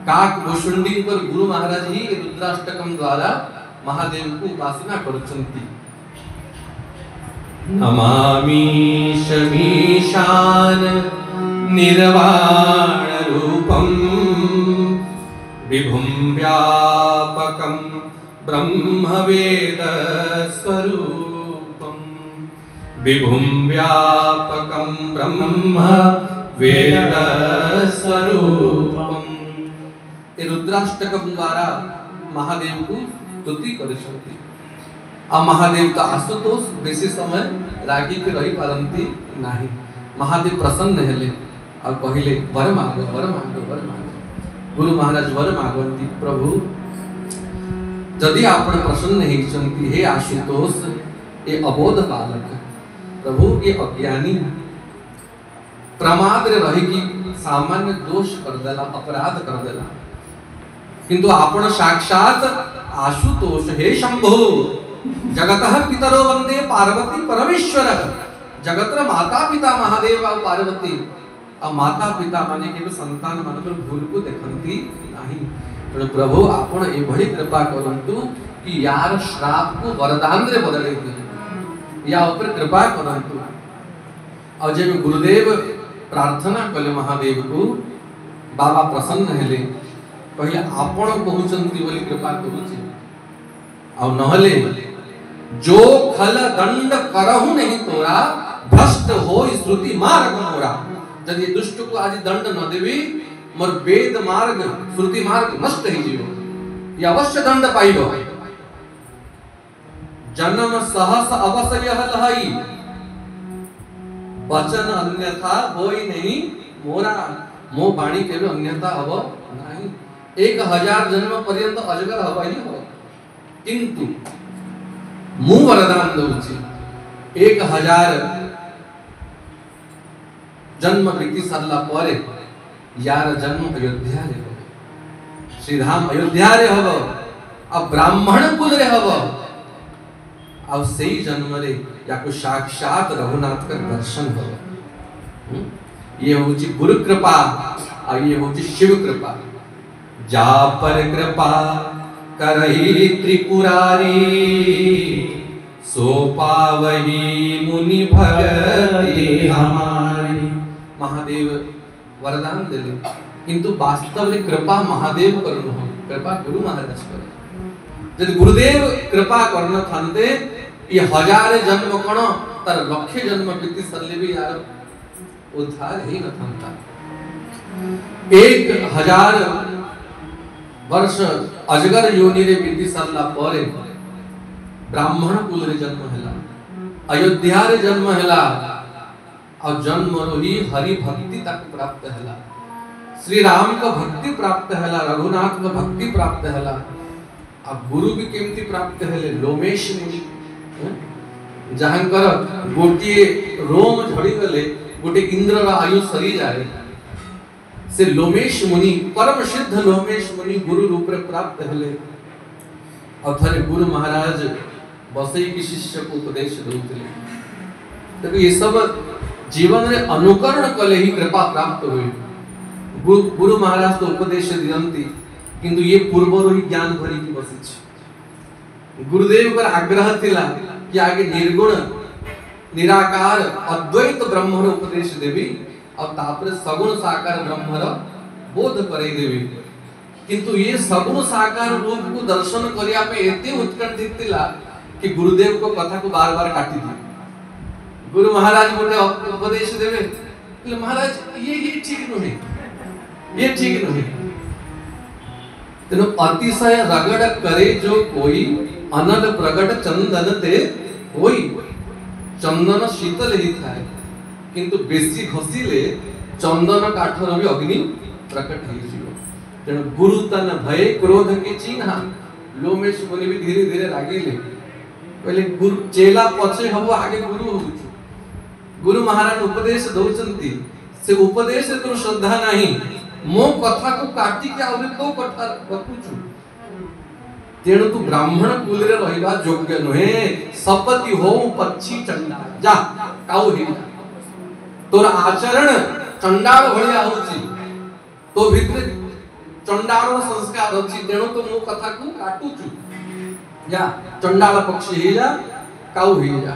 काक भुषुंडी पर गुरु महाराज ही रुद्राष्टकम द्वारा महादेव को उपासना करछंती। नमामि शमीशान निर्वाण रूपम विभुं व्यापकं ब्रह्म वेद स्वरूपं, विभुं व्यापकं ब्रह्म वेद स्वरूपं। ये रुद्राष्टकम द्वारा महादेव को स्तुति करछंती। आ महादेव का आशुतोष बेसी समय रागी के रही पारंती नहीं। महादेव प्रसन्न हेले और कहिले वर मांगो वर मांगो वर मांगो। गुरु महाराज वर मागवंती, प्रभु जदि आपण प्रसन्न हेचंती, हे आशुतोष ये अबोध बालक, प्रभु ये अज्ञानी प्रमाद रे रही की सामान्य दोष कर देला, अपराध कर देला, किंतु आपण साक्षात आशुतोष हे शंभो जगतः पितरो वंदे पार्वती परमेश्वर, जगतर माता पिता महादेव और पार्वती आ माता पिता माने के संतान मानकर भूल को देखंती नाही। तो प्रभु आपण ए भली कृपा करंतु कि यार श्राप को वरदान रे बदले दिए या ऊपर कृपा करंतु। और जब गुरुदेव प्रार्थना कले महादेव को बाबा प्रसन्न हेले कहले आपण कहउचंती बोली कृपा करूची और नहले जो खल दंड करहु नहीं तोरा भ्रष्ट होई श्रुति मार्ग मोरा। यदि दुष्ट को आज दंड न देवी मोर वेद मार्ग श्रुति मार्ग नष्ट ही जीव ये अवश्य दंड पाइबो। जन्म सहस अवसय लहई वचन अन्यथा होई नहीं मोरा। मो वाणी के अन्यथा हब नहीं 1000 जन्म पर्यंत अजगर हब ही हो किंतु मु वरदान दउछि 1000 जन्म बीती सारला परे यार जन्म अयोध्या रे हो श्री धाम अयोध्या रे हो अब ब्राह्मण कुल रे हो अब सही जन्म रे याको साक्षात रघुनाथ का दर्शन हो। ये होची गुरु कृपा और ये होची शिव कृपा। जा पर कृपा करही त्रिपुरारी सो पावही मुनि भगति हमारी। महादेव वरदान देले किंतु वास्तव में कृपा महादेव करनो हो कृपा गुरु महाराज करे। यदि गुरुदेव कृपा करन थांते ये 1000 जन्म कोन तर लक्ष जन्म बीती सरले भी यार उद्धार ही न थांता। 1000 वर्ष अजगर योनि रे बीती सरला परे ब्राह्मण कुल रे जन्म हैला अयोध्या रे जन्म हैला और जन्म रही हरि भक्ति तक प्राप्त हैला श्री राम का भक्ति प्राप्त हैला रघुनाथ का भक्ति प्राप्त हैला। अब गुरु भी केमती प्राप्त हैले लोमेश मुनि जहांकर गोटी रोम झड़ी गले गोटे इंद्र रा आयु सरी जाए से लोमेश मुनि परम सिद्ध लोमेश मुनि गुरु रूप रे प्राप्त हैले। और थरे गुरु महाराज बसई की शिष्य को उपदेश देउतले। तो ये सब जीवन रे अनुकरण कले ही कृपा प्राप्त हुई। गुरु महाराज तो उपदेश दियंती किंतु ये पूर्वरो ही ज्ञान भरी की बसिछ। गुरुदेव पर आग्रह थिला कि आगे निर्गुण निराकार अद्वैत ब्रह्म रो उपदेश देवी और तापर सगुण साकार ब्रह्म रो बोध करई देवी। किंतु ये सगुण साकार रूप को दर्शन करिया पे एते उत्कंठित थिला कि गुरुदेव को कथा को बार-बार काटी दी। गुरु महाराज मोटे उपदेश देवे कि महाराज ये ठीक नहीं ये ठीक नहीं। तेनो अतिशय रगड़ करे जो कोई अनल प्रगट चंदन ते होई। चंदन शीतल ही थाए किंतु बेसी घसीले चंदन काठर भी अग्नि प्रकट ही जीव। तेनो गुरु तन भय क्रोध के चिन्हा। लोमेश मुनि भी धीरे धीरे रागिले पहले गुरु चेला पछे हबो आगे गुरु होउछु। गुरु महाराज उपदेश दउचंती से उपदेश तो श्रद्धा नहीं मो कथा को काटी के आउरे तो कथा रखुछु। तेणु तू ब्राह्मण कुल रे रहिबा योग्य नहे सपति हो पक्षी चंडा जा काउ ही तोर आचरण चंडाल भलिया होची तो भितर चंडाल संस्कार अछि। तेणु तो मो कथा को काटुछु जा चंडाल पक्षी ही जा काउ ही जा।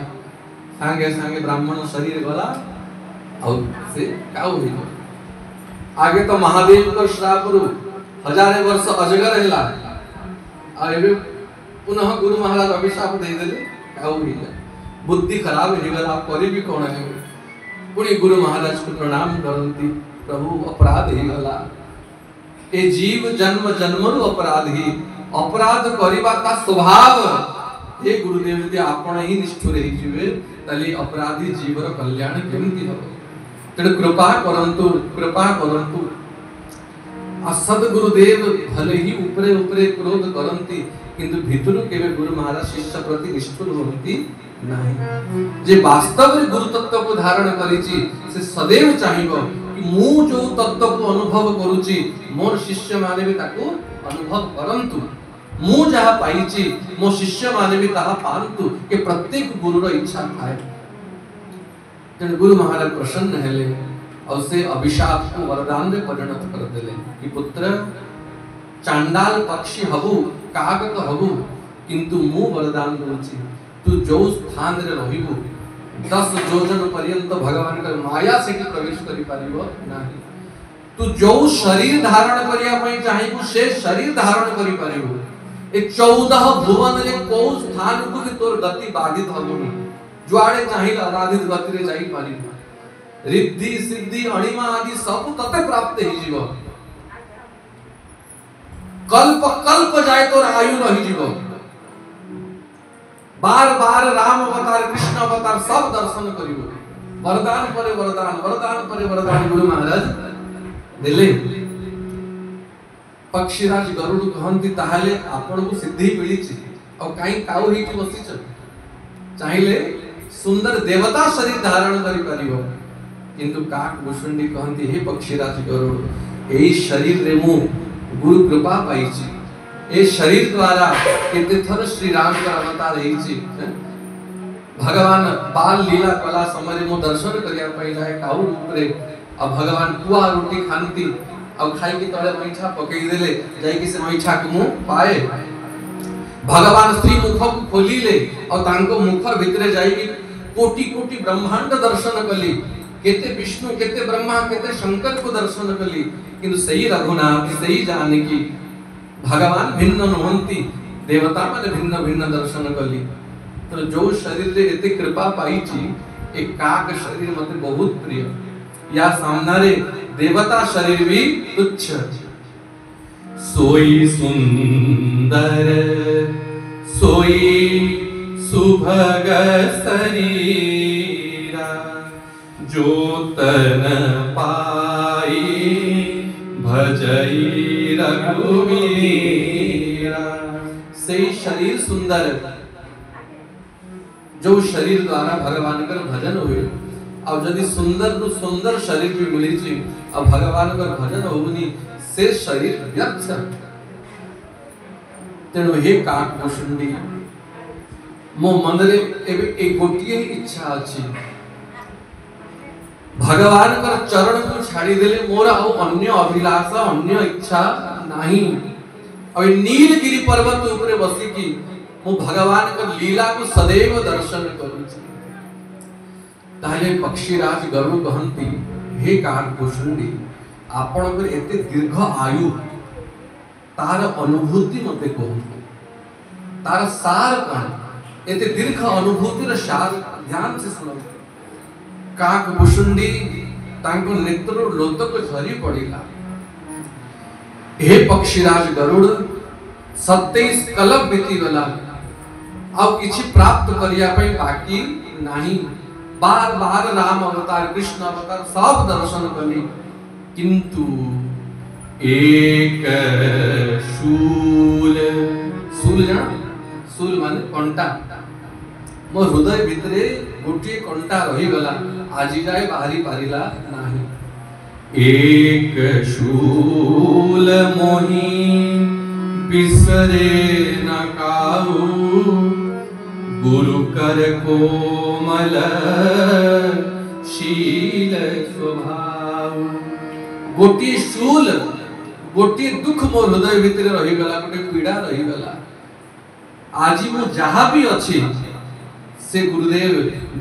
सांगे सांगे ब्राह्मण शरीर गला और से काउ ही आगे तो महादेव को श्राप रु 1000 वर्ष अजगर हैला आ एबे पुनः गुरु महाराज अभिशाप दे देले काउ ही बुद्धि खराब हे गला करी भी कोन है। पुनी गुरु महाराज को प्रणाम करंती प्रभु अपराध ही गला ए जीव जन्म जन्मरु अपराध ही अपराध करिबा का स्वभाव। हे गुरुदेव यदि आपण ही निष्ठुर ही जीवे तली अपराधी जीवर कल्याण केमती हो। तेणु कृपा करंतु आ सद्गुरुदेव भले ही उपरे उपरे क्रोध करंती किंतु भितरु केवे गुरु महाराज शिष्य प्रति निष्ठुर होती नहीं। जे वास्तव रे गुरु तत्व को धारण करिछि से सदैव चाहिबो कि मु जो तत्व को अनुभव करूछि मोर शिष्य माने भी ताको अनुभव करंतु। मु जहा पाइछि मो शिष्य माने भी ताहा पांतु कि प्रत्येक गुरु रो इच्छा थाए तेणु गुरु महाराज प्रसन्न हेले और से अभिशाप को वरदान में परिणत कर देले कि पुत्र चांडाल पक्षी हबु कागत हबु किंतु मु वरदान दूची तू जो स्थान रे रहिबु 10 योजन पर्यंत भगवान का माया से कि प्रवेश करि पारिबो नाही तू जो शरीर धारण करिया पई चाहिबु से शरीर धारण करि पारिबु ए 14 भुवन रे को स्थान को कि तोर गति बाधित हबुनी जुआड़े चाहिल अबाधित गति रे जाई पारिबु रिद्धि सिद्धि अणिमा आदि सब तते प्राप्त हे जीव कल्प कल्प जाए तो आयु रही जीव बार बार राम अवतार कृष्ण अवतार सब दर्शन करिबो वरदान परे वरदान वरदान परे वरदान गुरु महाराज देले पक्षीराज गरुड़ कहंती ताहाले आपण को सिद्धि मिलिछि और काई काउ ही बसिछ चाहिले सुंदर देवता शरीर धारण करि परिबो किंतु काक भुसुंडी कहंती हे पक्षीराज गरुड़ एई शरीर रे मु गुरु कृपा पाइछि ए शरीर द्वारा केते थर श्री राम का अवतार हेछि भगवान बाल लीला कला समय मो दर्शन करिया पई जाय काउ रूप रे अब भगवान कुआ रोटी खानती अब खाई के तळे मैठा पकई देले जाई कि से मैठा को मु पाए भगवान श्री मुख को खोली ले और तांको मुख भितरे जाई कि कोटि कोटि ब्रह्मांड दर्शन कली केते विष्णु केते ब्रह्मा केते शंकर को दर्शन कली किंतु सही रघुनाथ सही जानकी भगवान भिन्न नहंती देवता माने भिन्न भिन्न दर्शन कली तो जो शरीर रे एते कृपा पाईची एक काक शरीर मते बहुत प्रिय या सामना रे देवता शरीर भी तुच्छ सोई सुंदर सोई सुभग शरीरा जो तन पाई भजई रघुवीरा से शरीर सुंदर जो शरीर द्वारा भगवान का भजन हुए और यदि सुंदर नु सुंदर शरीर भी मिली छी अब भगवान का भजन होनी से शरीर व्यर्थ तेणु हे काक भुसुंडी मो मन रे एबे एक गोटिए इच्छा अछि भगवान का चरण को छाड़ी देले मोर आ अन्य अभिलाषा अन्य इच्छा नहीं और नीलगिरी पर्वत ऊपर बसी की मो भगवान का लीला को सदैव दर्शन करू ताले पक्षीराज गरुड़ कहंती हे काक भुसुंडी आपण को एते दीर्घ आयु तार अनुभूति मते कहू तार सार कण एते दीर्घ अनुभूति र सार ध्यान से सुनो काक भुसुंडी तांको नेत्र लोतक झरी पड़िला हे पक्षीराज गरुड़ 27 कलप बीती गला अब किछि प्राप्त करिया पई बाकी नाही बार बार राम अवतार कृष्ण अवतार सब दर्शन कली किंतु एक शूल शूल जाना शूल माने कंटा मो हृदय भितरे गोटे कंटा रही गला आज जाए बाहरी पारिला नाही एक शूल मोही बिसरे न काऊ गुरु कर कोमल शील स्वभाव गोटे शूल गोटे दुख मो हृदय भितरे रही गला गोटे पीड़ा रही गला आज मु जहां भी अछि से गुरुदेव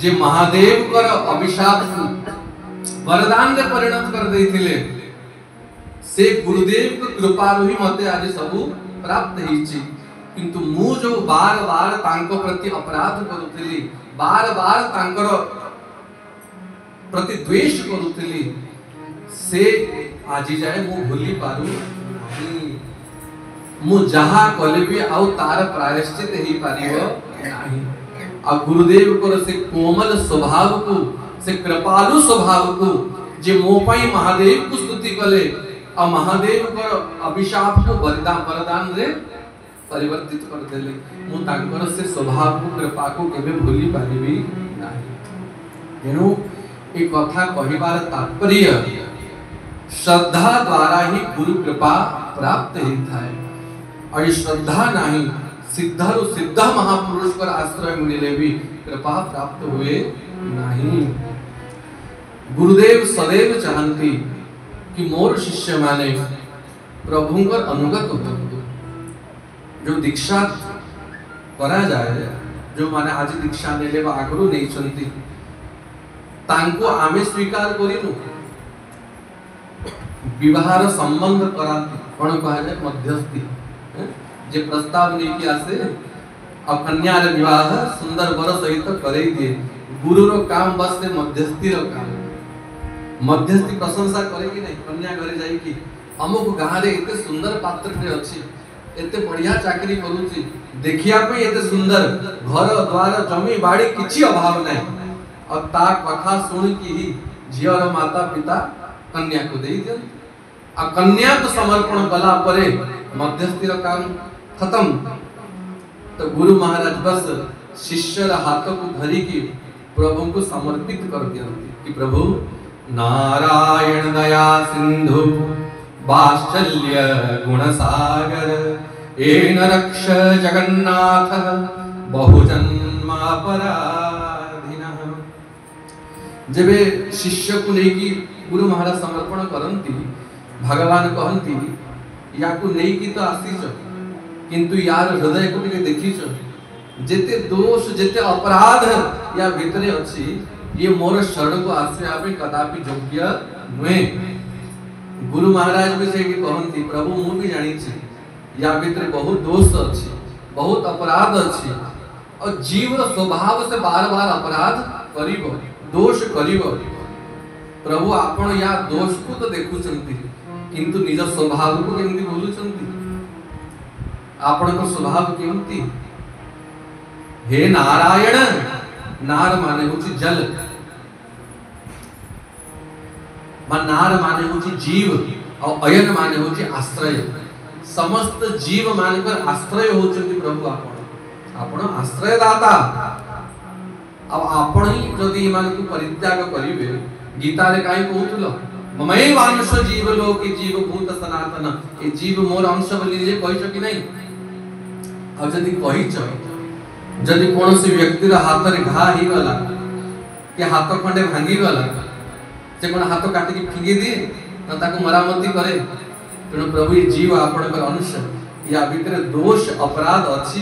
जे महादेव कर अभिशाप वरदान रे परिणत कर देथिले से गुरुदेव को कृपा रही मते आज सब प्राप्त हिची किंतु मु जो बार बार तांको प्रति अपराध करूथिली बार बार तांकर प्रति द्वेष करूथिली से आज जाए मु भूली पारू मु जहा कले भी आउ तार प्रायश्चित ही पारिबो नाही आ गुरुदेव को से कोमल स्वभाव को से कृपालु स्वभाव को जे मो पई महादेव को स्तुति कले आ महादेव को अभिशाप को वरदान रे परिवर्तित कर देले मु तांकर से स्वभाव को कृपा को केबे भूली पारिबी नाही तेनु एक कथा कहिबार तात्पर्य श्रद्धा द्वारा ही गुरु कृपा प्राप्त होता है और श्रद्धा नहीं सिद्धर सिद्ध महापुरुष पर आश्रय मिले भी कृपा प्राप्त हुए नहीं गुरुदेव सदैव चाहती कि मोर शिष्य माने प्रभुंकर अनुगत होतु। जो दीक्षा करा जाए, जो माने आज दीक्षा नेले बा आगरू नहीं चंती तांको आमे स्वीकार करिनु। विवाहर संबंध कराती कौन कहा जाए मध्यस्थी, जे प्रस्ताव नहीं कि आसे अब कन्या रे विवाह सुंदर वर सहित करे दिए। गुरु रो काम बस से मध्यस्थी रो काम। मध्यस्थी प्रशंसा करेगी नहीं, कन्या घरे जाई कि अमुक गाँ रे एते सुंदर पात्र रे अछि, एते बढ़िया चाकरी करूची, देखिया पे एते सुंदर घर द्वार जमी बाड़ी किछि अभाव नहीं। और ता कथा सुन की ही झियर माता पिता कन्या को दे दियन। आ कन्या को समर्पण कला परे मध्यस्थी रो काम खत्म। तो गुरु महाराज बस शिष्यर हाथ को धरी की प्रभु को समर्पित कर दियंती कि प्रभु नारायण दया सिंधु वात्सल्य गुण सागर येन रक्ष जगन्नाथ बहुजन्मापराधिनः। जेबे शिष्य को लेकी गुरु महाराज समर्पण करंती, भगवान कहंती या को लेकी तो आसीच किंतु यार हृदय को टिके देखिछ, जेते दोष जेते अपराध या भीतरे अछि ये मोर शरण को आश्रय पे कदापि योग्य नुहे। गुरु महाराज भी से कहंती प्रभु मु भी जानी छी या भीतरे बहुत दोष अछि, बहुत अपराध अछि और जीव स्वभाव से बार-बार अपराध करिवो, दोष करिवो। प्रभु आपण या दोष को तो देखुचंती किंतु निज स्वभाव को केमती बोलुचंती। आपण को स्वभाव केमती? हे नारायण, नार माने होची जल, नार माने होची जीव और अयन माने होची आश्रय। समस्त जीव मानकर आश्रय होचंती प्रभु आपण। आपण आश्रय दाता। अब आपण ही जदि मान को परित्याग करिवे, गीता रे काई कहउतलो ममैव अंश जीव लोके जीव भूत सनातन, ए जीव मोर अंश बोली जे कहिछ कि नहीं? अब जदि कहिछ, जदि कौन से व्यक्ति रा हाथ रे घा ही गला के हाथ खंडे भांगी गला, से कोन हाथ काटी के फिंगी दिए न ताको मरामती करे। तेणु प्रभु ये जीव आपण कर अंश, या भीतर दोष अपराध अछि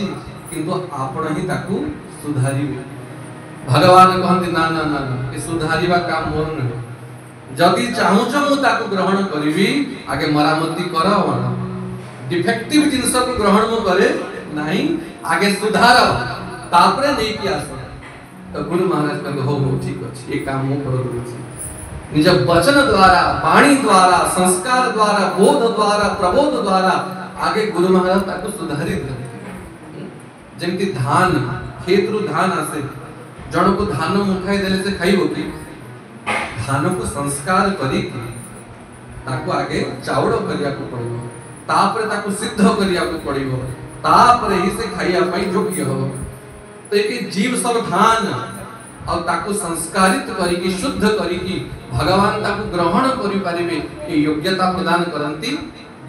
किंतु आपण ही ताको सुधारिबे। भगवान कहंती ना ना ना ए सुधारिबा काम मोर न। जदि चाहूछ मु ताको ग्रहण करिवि, आगे मरामती कर, डिफेक्टिव जिंस को ग्रहण मु करे नहीं, आगे सुधार तापरे नहीं किया सो। तो गुरु महाराज कहते हो ठीक अछि, ए काम मु कर दउछि। निज वचन द्वारा, वाणी द्वारा, संस्कार द्वारा, बोध द्वारा, प्रबोध द्वारा आगे गुरु महाराज ताको सुधारि देते। जेमति धान खेत रु धान आसे, जण को धान मुखाई देले से खाइबो कि? धान को संस्कार करी ताको आगे चाउड़ करिया को पड़िबो, तापरे ताको सिद्ध करिया को पड़िबो, तापरे ही से खाइया पई योग्य हो। तो एक जीव सब धान और ताको संस्कारित करी की शुद्ध करी की भगवान ताको ग्रहण करि पारिबे, ए योग्यता प्रदान करंती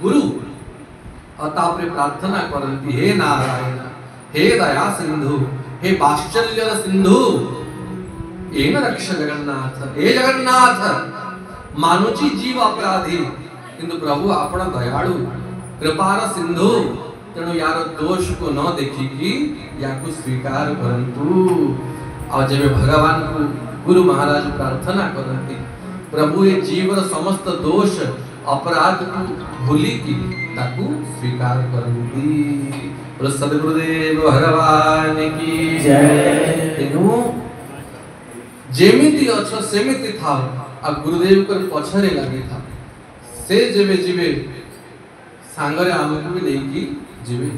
गुरु। और तापरे प्रार्थना करंती हे नारायण, हे दया सिंधु, हे वात्सल्य सिंधु, येन रक्ष जगन्नाथ। हे जगन्नाथ, मानुची जीव अपराधी किंतु प्रभु आपण दयालु कृपार सिंधु। तेणु यार दोष को न देखिकी या को स्वीकार करंतु। और जब भगवान को गुरु महाराज प्रार्थना करती प्रभु ये जीव समस्त दोष अपराध को भूली की ताकू स्वीकार करंती। सद्गुरुदेव भगवान की जय। तेणु जेमिति अछ सेमिति था। अब गुरुदेव कर पछरे लगी था से जेबे जीवे सांगरे आमको भी लेकी जीवे।